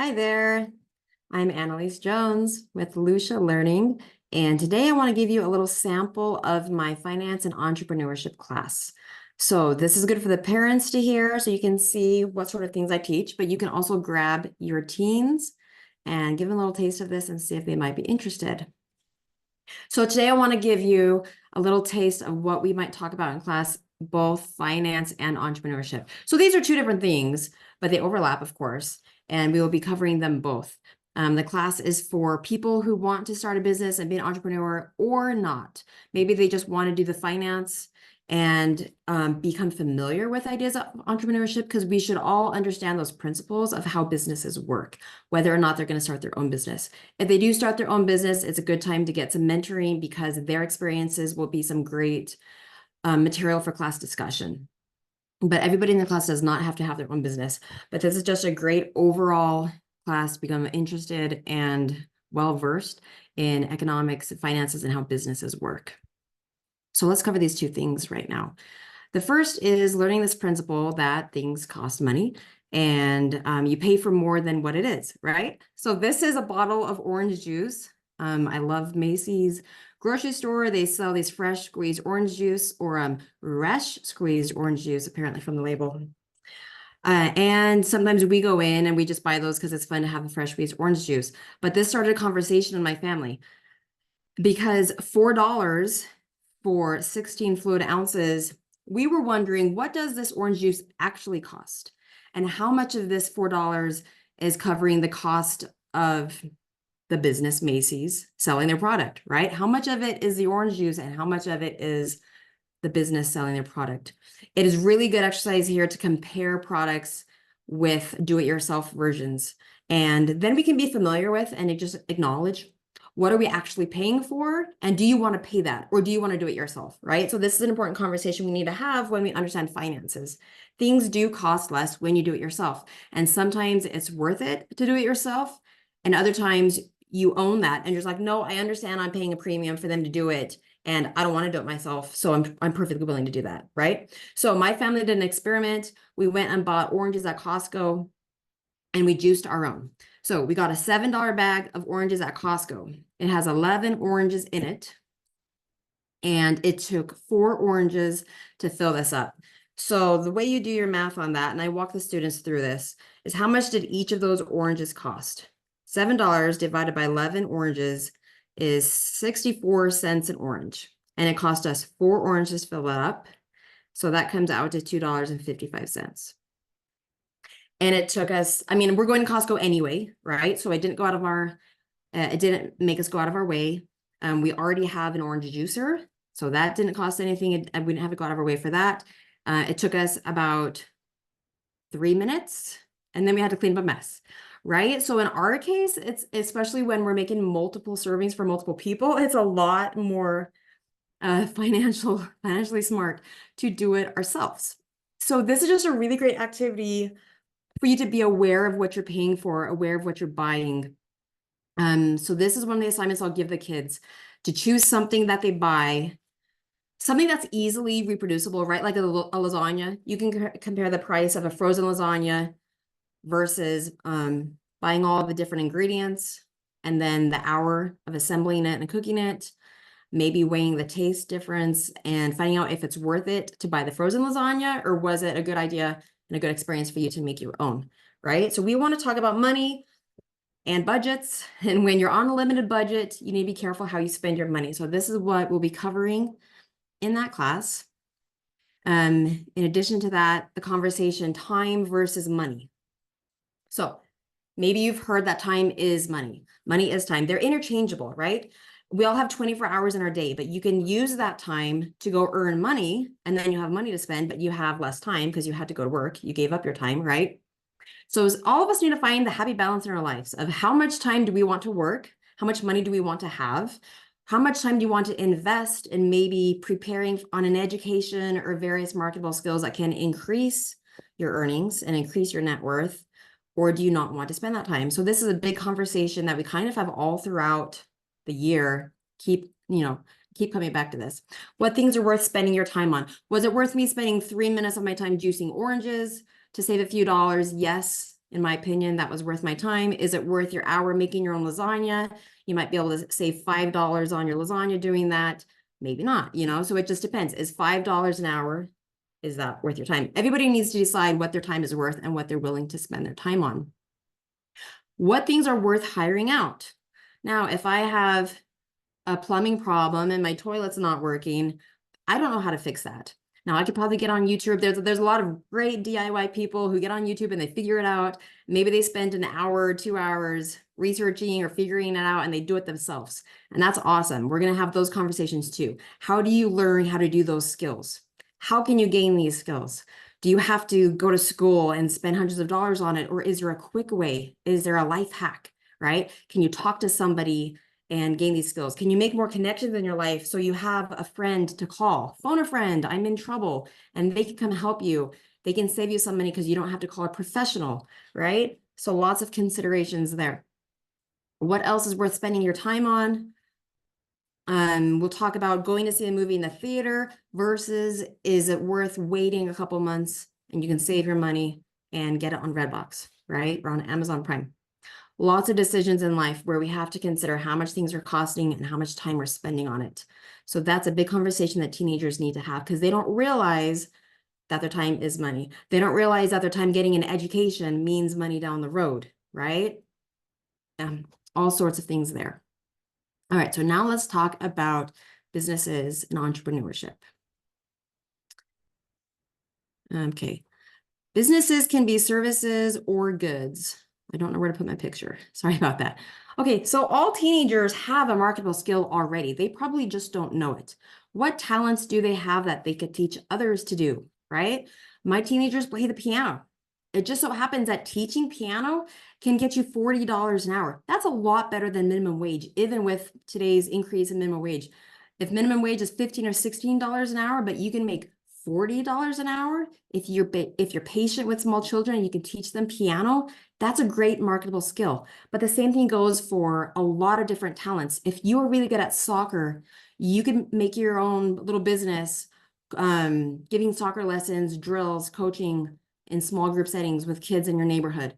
Hi there, I'm Annalise Jones with Lucia Learning, and today I want to give you a little sample of my finance and entrepreneurship class. So this is good for the parents to hear so you can see what sort of things I teach, but you can also grab your teens and give them a little taste of this and see if they might be interested. So today I want to give you a little taste of what we might talk about in class, both finance and entrepreneurship. So these are two different things, but they overlap, of course, and we will be covering them both. The class is for people who want to start a business and be an entrepreneur or not. Maybe they just want to do the finance and become familiar with ideas of entrepreneurship, because we should all understand those principles of how businesses work, whether or not they're going to start their own business. If they do start their own business, it's a good time to get some mentoring because their experiences will be some great material for class discussion. But everybody in the class does not have to have their own business. But this is just a great overall class to become interested and well-versed in economics, finances, and how businesses work. So let's cover these two things right now. The first is learning this principle that things cost money and you pay for more than what it is, right? So this is a bottle of orange juice. I love Macy's grocery store. They sell these fresh squeezed orange juice or fresh squeezed orange juice, apparently from the label. And sometimes we go in and we just buy those because it's fun to have the fresh squeezed orange juice. But this started a conversation in my family because $4 for 16 fluid ounces, we were wondering, what does this orange juice actually cost? And how much of this $4 is covering the cost of the business Macy's selling their product, right? How much of it is the orange juice and how much of it is the business selling their product? It is really good exercise here to compare products with do-it-yourself versions. And then we can be familiar with and just acknowledge, what are we actually paying for? And do you want to pay that? Or do you want to do it yourself, right? So this is an important conversation we need to have when we understand finances. Things do cost less when you do it yourself. And sometimes it's worth it to do it yourself. And other times you own that and you're just like, no, I understand I'm paying a premium for them to do it, and I don't want to do it myself. So I'm perfectly willing to do that, right? So my family did an experiment. We went and bought oranges at Costco and we juiced our own. So we got a $7 bag of oranges at Costco. It has 11 oranges in it. And it took 4 oranges to fill this up. So the way you do your math on that, and I walk the students through this, is how much did each of those oranges cost? $7 divided by 11 oranges is 64 cents an orange. And it cost us 4 oranges to fill that up. So that comes out to $2.55. And it took us, I mean, we're going to Costco anyway, right? So it didn't go out of our, it didn't make us go out of our way. We already have an orange juicer, so that didn't cost anything. We didn't have to go out of our way for that. It took us about 3 minutes, and then we had to clean up a mess, right? So in our case, it's especially when we're making multiple servings for multiple people, it's a lot more financially smart to do it ourselves. So this is just a really great activity for you to be aware of what you're paying for, aware of what you're buying. So this is one of the assignments I'll give the kids, to choose something that they buy, something that's easily reproducible, right? Like a lasagna. You can compare the price of a frozen lasagna versus buying all the different ingredients and then the hour of assembling it and cooking it, maybe weighing the taste difference and finding out if it's worth it to buy the frozen lasagna, or was it a good idea and a good experience for you to make your own, right? So we want to talk about money and budgets. And when you're on a limited budget, you need to be careful how you spend your money. So this is what we'll be covering in that class. In addition to that, the conversation, time versus money. So maybe you've heard that time is money. Money is time. They're interchangeable, right? We all have 24 hours in our day, but you can use that time to go earn money, and then you have money to spend, but you have less time because you had to go to work. You gave up your time, right? So all of us need to find the happy balance in our lives of how much time do we want to work? How much money do we want to have? How much time do you want to invest in maybe preparing on an education or various marketable skills that can increase your earnings and increase your net worth? Or do you not want to spend that time? So this is a big conversation that we kind of have all throughout the year. Keep coming back to this. What things are worth spending your time on? Was it worth me spending 3 minutes of my time juicing oranges to save a few dollars? Yes, in my opinion, that was worth my time. Is it worth your hour making your own lasagna? You might be able to save $5 on your lasagna doing that. Maybe not, so it just depends. Is $5 an hour, is that worth your time? Everybody needs to decide what their time is worth and what they're willing to spend their time on. What things are worth hiring out? Now, if I have a plumbing problem and my toilet's not working, I don't know how to fix that. Now, I could probably get on YouTube. There's a lot of great DIY people who get on YouTube and they figure it out. Maybe they spend an hour or 2 hours researching or figuring it out and they do it themselves. And that's awesome. We're going to have those conversations too. How do you learn how to do those skills? How can you gain these skills? Do you have to go to school and spend hundreds of dollars on it? Or is there a quick way? Is there a life hack, right? Can you talk to somebody and gain these skills? Can you make more connections in your life so you have a friend to call? Phone a friend, I'm in trouble, and they can come help you. They can save you some money because you don't have to call a professional, right? So lots of considerations there. What else is worth spending your time on? We'll talk about going to see a movie in the theater versus is it worth waiting a couple months and you can save your money and get it on Redbox, right? Or on Amazon Prime. Lots of decisions in life where we have to consider how much things are costing and how much time we're spending on it. So that's a big conversation that teenagers need to have because they don't realize that their time is money. They don't realize that their time getting an education means money down the road, right? All sorts of things there. All right, so now let's talk about businesses and entrepreneurship. Okay, businesses can be services or goods. I don't know where to put my picture. Sorry about that. Okay, so all teenagers have a marketable skill already. They probably just don't know it. What talents do they have that they could teach others to do, right? My teenagers play the piano. It just so happens that teaching piano can get you $40 an hour. That's a lot better than minimum wage, even with today's increase in minimum wage. If minimum wage is $15 or $16 an hour, but you can make $40 an hour, if you're patient with small children and you can teach them piano, that's a great marketable skill. But the same thing goes for a lot of different talents. If you are really good at soccer, you can make your own little business, giving soccer lessons, drills, coaching in small group settings with kids in your neighborhood.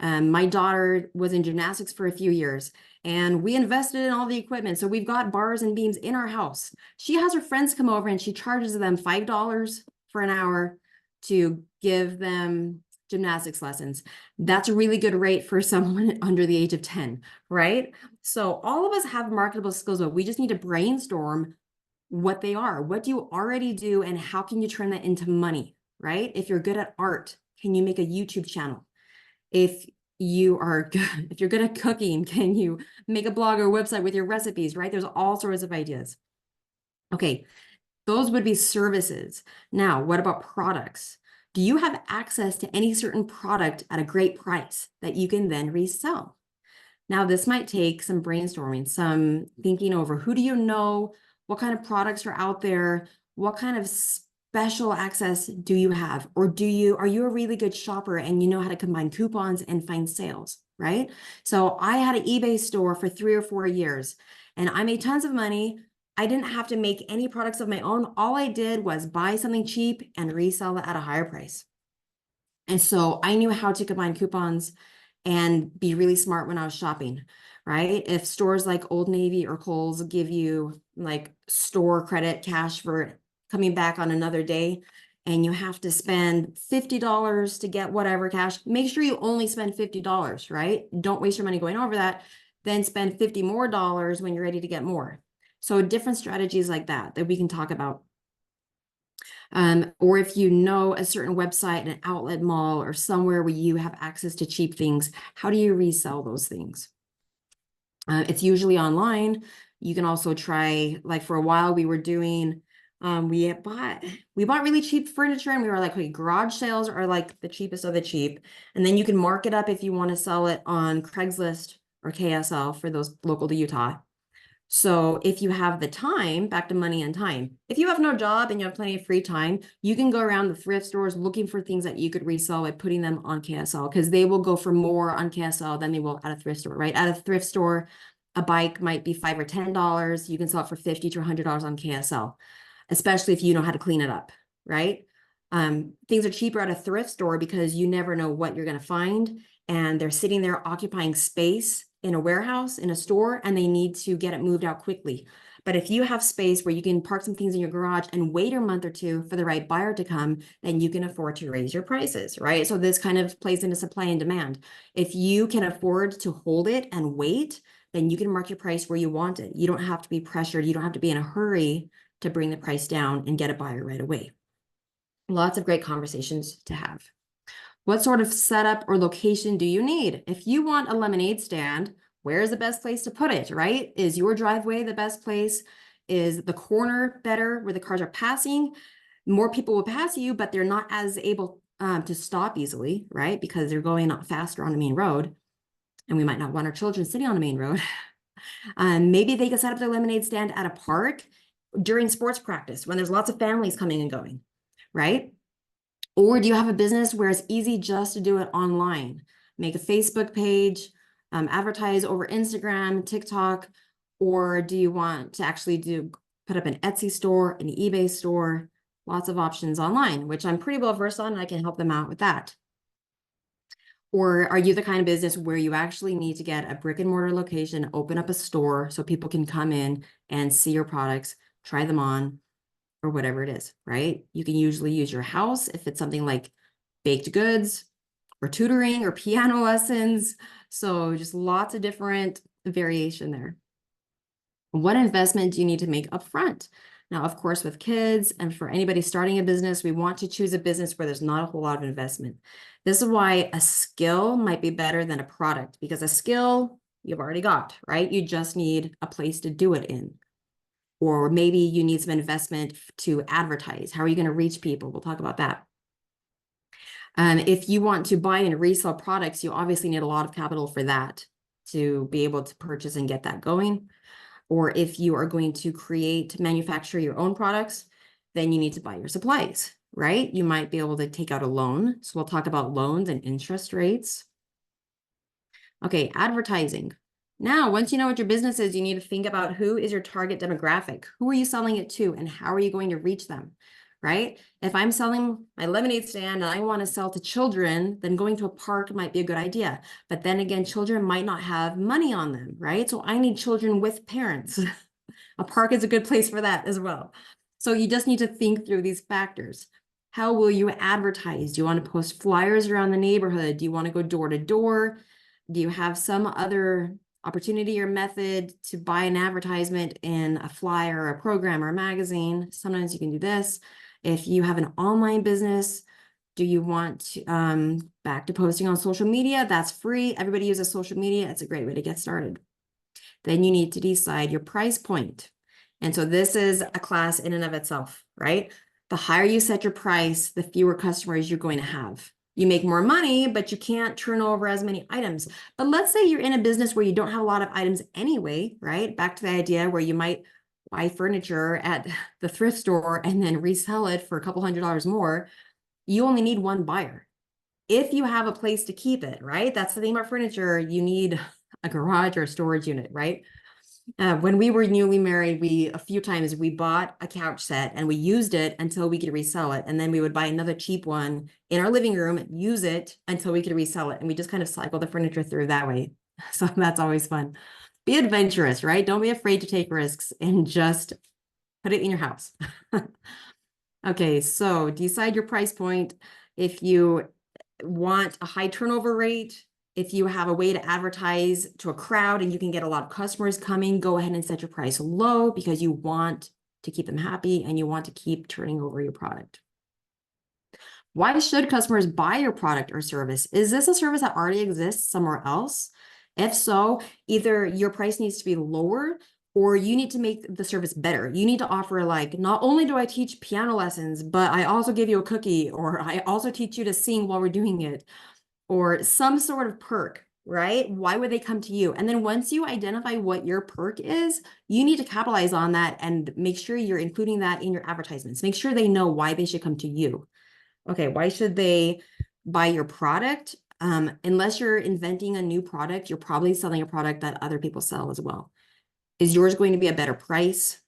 My daughter was in gymnastics for a few years and we invested in all the equipment. So we've got bars and beams in our house. She has her friends come over and she charges them $5 for an hour to give them gymnastics lessons. That's a really good rate for someone under the age of 10, right? So all of us have marketable skills, but we just need to brainstorm what they are. What do you already do and how can you turn that into money, right? If you're good at art, can you make a YouTube channel? If you're good at cooking, can you make a blog or website with your recipes, right? There's all sorts of ideas. Okay, those would be services. Now, what about products? Do you have access to any certain product at a great price that you can then resell? Now, this might take some brainstorming, some thinking over who do you know, what kind of products are out there, what kind of special access do you have? Or are you a really good shopper and you know how to combine coupons and find sales, right? So I had an eBay store for 3 or 4 years and I made tons of money. I didn't have to make any products of my own. All I did was buy something cheap and resell it at a higher price. And so I knew how to combine coupons and be really smart when I was shopping, right? If stores like Old Navy or Kohl's give you like store credit cash for coming back on another day and you have to spend $50 to get whatever cash, make sure you only spend $50, right? Don't waste your money going over that. Then spend $50 more when you're ready to get more. So different strategies like that we can talk about. Or if you know a certain website, an outlet mall, or somewhere where you have access to cheap things, how do you resell those things? It's usually online. You can also try, like for a while we were doing, we bought really cheap furniture and we were like, okay, garage sales are like the cheapest of the cheap. And then you can mark it up if you want to sell it on Craigslist or KSL for those local to Utah. So if you have the time, back to money and time, if you have no job and you have plenty of free time, you can go around the thrift stores looking for things that you could resell by putting them on KSL because they will go for more on KSL than they will at a thrift store, right? At a thrift store, a bike might be $5 or $10. You can sell it for $50 to $100 on KSL, especially if you know how to clean it up, right? Things are cheaper at a thrift store because you never know what you're going to find. And they're sitting there occupying space in a warehouse, in a store, and they need to get it moved out quickly. But if you have space where you can park some things in your garage and wait a month or two for the right buyer to come, then you can afford to raise your prices, right? So this kind of plays into supply and demand. If you can afford to hold it and wait, then you can mark your price where you want it. You don't have to be pressured. You don't have to be in a hurry to bring the price down and get a buyer right away. Lots of great conversations to have. What sort of setup or location do you need? If you want a lemonade stand, where's the best place to put it, right? Is your driveway the best place? Is the corner better where the cars are passing? More people will pass you, but they're not as able to stop easily, right? Because they're going faster on the main road. And we might not want our children sitting on the main road. Maybe they can set up their lemonade stand at a park during sports practice when there's lots of families coming and going, right? Or do you have a business where it's easy just to do it online? Make a Facebook page, advertise over Instagram, TikTok, or do you want to actually put up an Etsy store, an eBay store? Lots of options online, which I'm pretty well versed on, and I can help them out with that. Or are you the kind of business where you actually need to get a brick and mortar location, open up a store so people can come in and see your products, try them on, or whatever it is, right? You can usually use your house if it's something like baked goods or tutoring or piano lessons. So just lots of different variation there. What investment do you need to make upfront? Now, of course, with kids and for anybody starting a business, we want to choose a business where there's not a whole lot of investment. This is why a skill might be better than a product, because a skill you've already got, right? You just need a place to do it in. Or maybe you need some investment to advertise. How are you going to reach people? We'll talk about that. If you want to buy and resell products, you obviously need a lot of capital for that to be able to purchase and get that going. Or if you are going to manufacture your own products, then you need to buy your supplies, right? You might be able to take out a loan. So we'll talk about loans and interest rates. Okay, advertising. Now, once you know what your business is, you need to think about who is your target demographic. Who are you selling it to and how are you going to reach them, right? If I'm selling my lemonade stand and I want to sell to children, then going to a park might be a good idea. But then again, children might not have money on them, right? So I need children with parents. A park is a good place for that as well. So you just need to think through these factors. How will you advertise? Do you want to post flyers around the neighborhood? Do you want to go door to door? Do you have some other opportunity or method to buy an advertisement in a flyer or a program or a magazine? Sometimes you can do this. If you have an online business, do you want to, back to posting on social media? That's free. Everybody uses social media. It's a great way to get started. Then you need to decide your price point. And so this is a class in and of itself, right? The higher you set your price, the fewer customers you're going to have. You make more money, but you can't turn over as many items. But let's say you're in a business where you don't have a lot of items anyway, right? Back to the idea where you might buy furniture at the thrift store and then resell it for a couple $100s more. You only need one buyer. If you have a place to keep it, right? That's the thing about furniture. You need a garage or a storage unit, right? When we were newly married, a few times we bought a couch set and we used it until we could resell it. And then we would buy another cheap one in our living room, use it until we could resell it. And we just kind of cycle the furniture through that way. So that's always fun. Be adventurous, right? Don't be afraid to take risks and just put it in your house. Okay, so decide your price point. If you want a high turnover rate, if you have a way to advertise to a crowd and you can get a lot of customers coming, go ahead and set your price low because you want to keep them happy and you want to keep turning over your product. Why should customers buy your product or service? Is this a service that already exists somewhere else? If so, either your price needs to be lower or you need to make the service better. You need to offer like, not only do I teach piano lessons, but I also give you a cookie, or I also teach you to sing while we're doing it, or some sort of perk, right? Why would they come to you? And then once you identify what your perk is, you need to capitalize on that and make sure you're including that in your advertisements. Make sure they know why they should come to you. Okay, why should they buy your product? Unless you're inventing a new product, you're probably selling a product that other people sell as well. Is yours going to be a better price?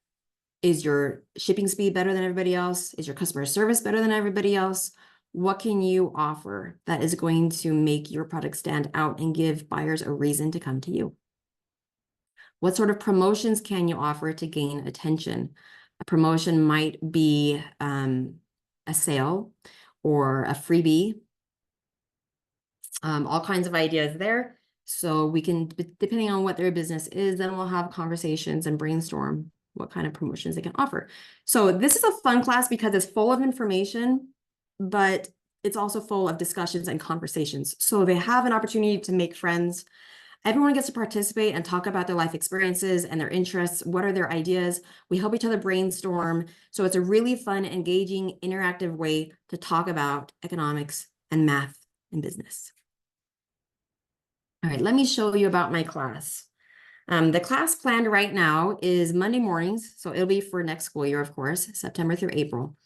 Is your shipping speed better than everybody else? Is your customer service better than everybody else? What can you offer that is going to make your product stand out and give buyers a reason to come to you? What sort of promotions can you offer to gain attention? A promotion might be a sale or a freebie, all kinds of ideas there. So we can, depending on what their business is, then we'll have conversations and brainstorm what kind of promotions they can offer. So this is a fun class because it's full of information, but it's also full of discussions and conversations. So they have an opportunity to make friends. Everyone gets to participate and talk about their life experiences and their interests. What are their ideas? We help each other brainstorm. So it's a really fun, engaging, interactive way to talk about economics and math and business. All right, let me show you about my class. The class planned right now is Monday mornings, so it'll be for next school year, of course, September through April.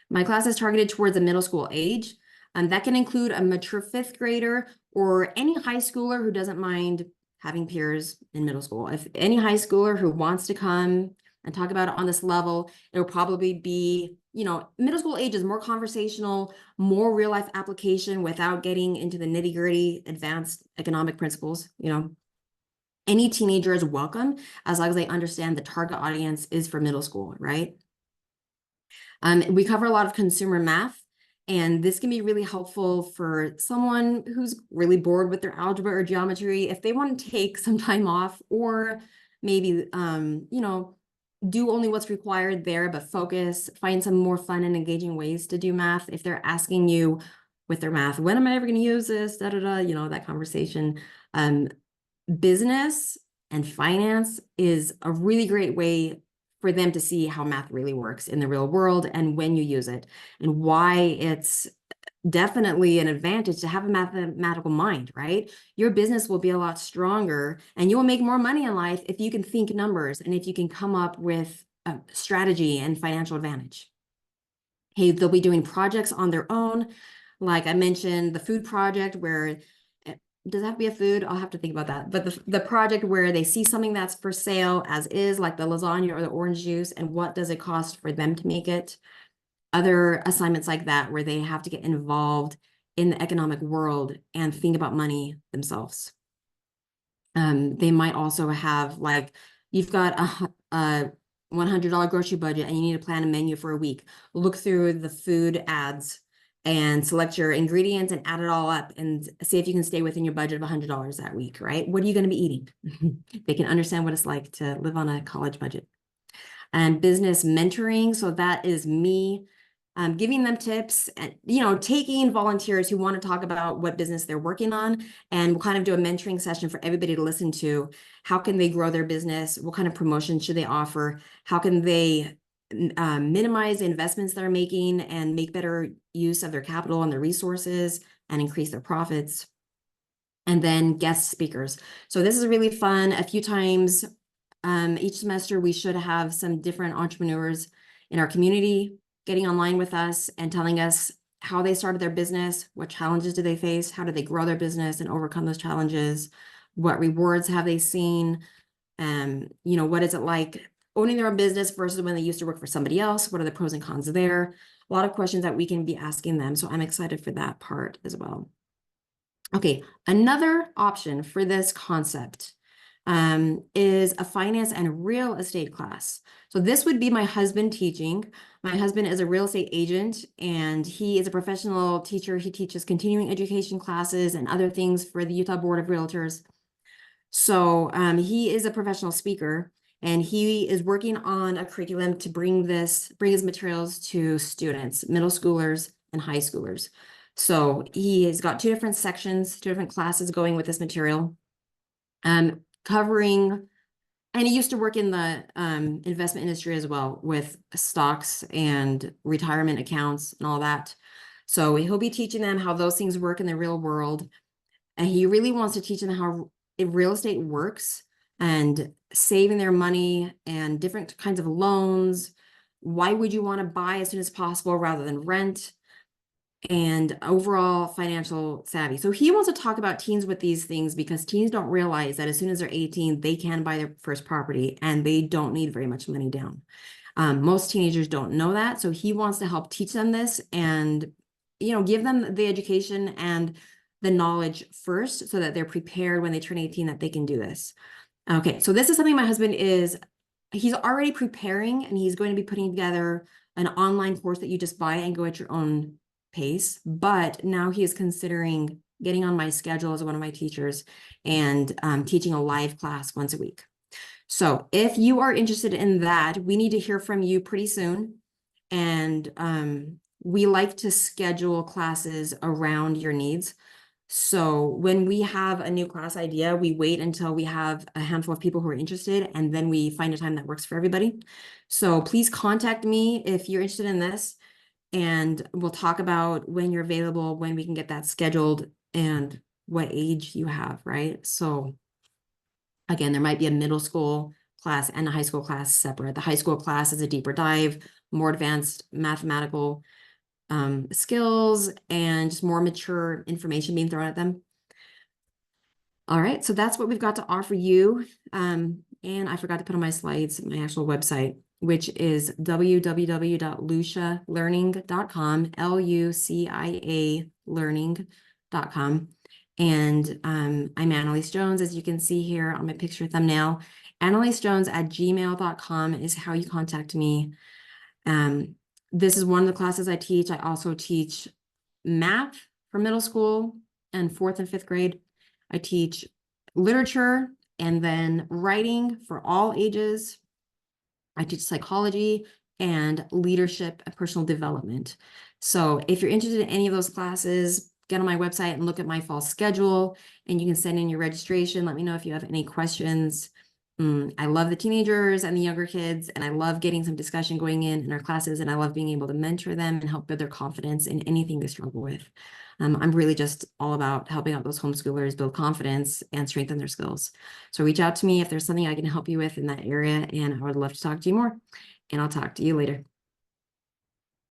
My class is targeted towards the middle school age, and that can include a mature fifth grader or any high schooler who doesn't mind having peers in middle school. If any high schooler who wants to come and talk about it on this level, it'll probably be, middle school age is more conversational, more real life application without getting into the nitty gritty advanced economic principles. Any teenager is welcome as long as they understand the target audience is for middle school, right? We cover a lot of consumer math, and this can be really helpful for someone who's really bored with their algebra or geometry. If they want to take some time off or maybe, do only what's required there, but focus, find some more fun and engaging ways to do math. If they're asking you with their math, when am I ever going to use this? That conversation. Business and finance is a really great way for them to see how math really works in the real world and when you use it and why it's definitely an advantage to have a mathematical mind, right? Your business will be a lot stronger and you will make more money in life if you can think numbers and if you can come up with a strategy and financial advantage. Hey, they'll be doing projects on their own. Like I mentioned, the food project where does it have to be a food? I'll have to think about that. But the project where they see something that's for sale as is, like the lasagna or the orange juice, and what does it cost for them to make it? Other assignments like that where they have to get involved in the economic world and think about money themselves. They might also have you've got a $100 grocery budget and you need to plan a menu for a week. Look through the food ads and select your ingredients and add it all up and see if you can stay within your budget of $100 that week, right? What are you going to be eating? They can understand what it's like to live on a college budget. And business mentoring, so that is me giving them tips and, taking volunteers who want to talk about what business they're working on, and we'll kind of do a mentoring session for everybody to listen to. How can they grow their business? What kind of promotion should they offer? How can they minimize the investments they're making and make better use of their capital and their resources and increase their profits? And then guest speakers. So this is really fun. A few times each semester, we should have some different entrepreneurs in our community getting online with us and telling us how they started their business, what challenges did they face, how did they grow their business and overcome those challenges, what rewards have they seen, what is it like owning their own business versus when they used to work for somebody else, what are the pros and cons there? A lot of questions that we can be asking them, so I'm excited for that part as well. Okay, another option for this concept is a finance and real estate class. So this would be my husband teaching. My husband is a real estate agent and he is a professional teacher. He teaches continuing education classes and other things for the Utah Board of Realtors. So he is a professional speaker and he is working on a curriculum to bring his materials to students, middle schoolers and high schoolers. So he has got two different sections, two different classes going with this material. Covering, and he used to work in the investment industry as well with stocks and retirement accounts and all that. So he'll be teaching them how those things work in the real world. And he really wants to teach them how real estate works and saving their money and different kinds of loans. Why would you want to buy as soon as possible rather than rent? And overall financial savvy. So he wants to talk about teens with these things because teens don't realize that as soon as they're 18, they can buy their first property and they don't need very much money down. Most teenagers don't know that. So he wants to help teach them this and, give them the education and the knowledge first so that they're prepared when they turn 18 that they can do this. Okay, so this is something my husband he's already preparing, and he's going to be putting together an online course that you just buy and go at your own pace. But now he is considering getting on my schedule as one of my teachers and teaching a live class once a week. So if you are interested in that, we need to hear from you pretty soon. And we like to schedule classes around your needs. So when we have a new class idea, we wait until we have a handful of people who are interested, and then we find a time that works for everybody. So please contact me if you're interested in this, and we'll talk about when you're available, when we can get that scheduled, and what age you have, right? So again, there might be a middle school class and a high school class separate. The high school class is a deeper dive, more advanced mathematical skills, and just more mature information being thrown at them. All right, so that's what we've got to offer you. And I forgot to put on my slides my actual website, which is www.lucialearning.com, LUCIA learning.com. And I'm Annalise Jones, as you can see here on my picture thumbnail. AnnaliseJones@gmail.com is how you contact me. This is one of the classes I teach. I also teach math for middle school and 4th and 5th grade. I teach literature and then writing for all ages. I teach psychology and leadership and personal development. So if you're interested in any of those classes, get on my website and look at my fall schedule, and you can send in your registration. Let me know if you have any questions. I love the teenagers and the younger kids, and I love getting some discussion going in our classes, and I love being able to mentor them and help build their confidence in anything they struggle with. I'm really just all about helping out those homeschoolers build confidence and strengthen their skills. So reach out to me if there's something I can help you with in that area, and I would love to talk to you more. And I'll talk to you later.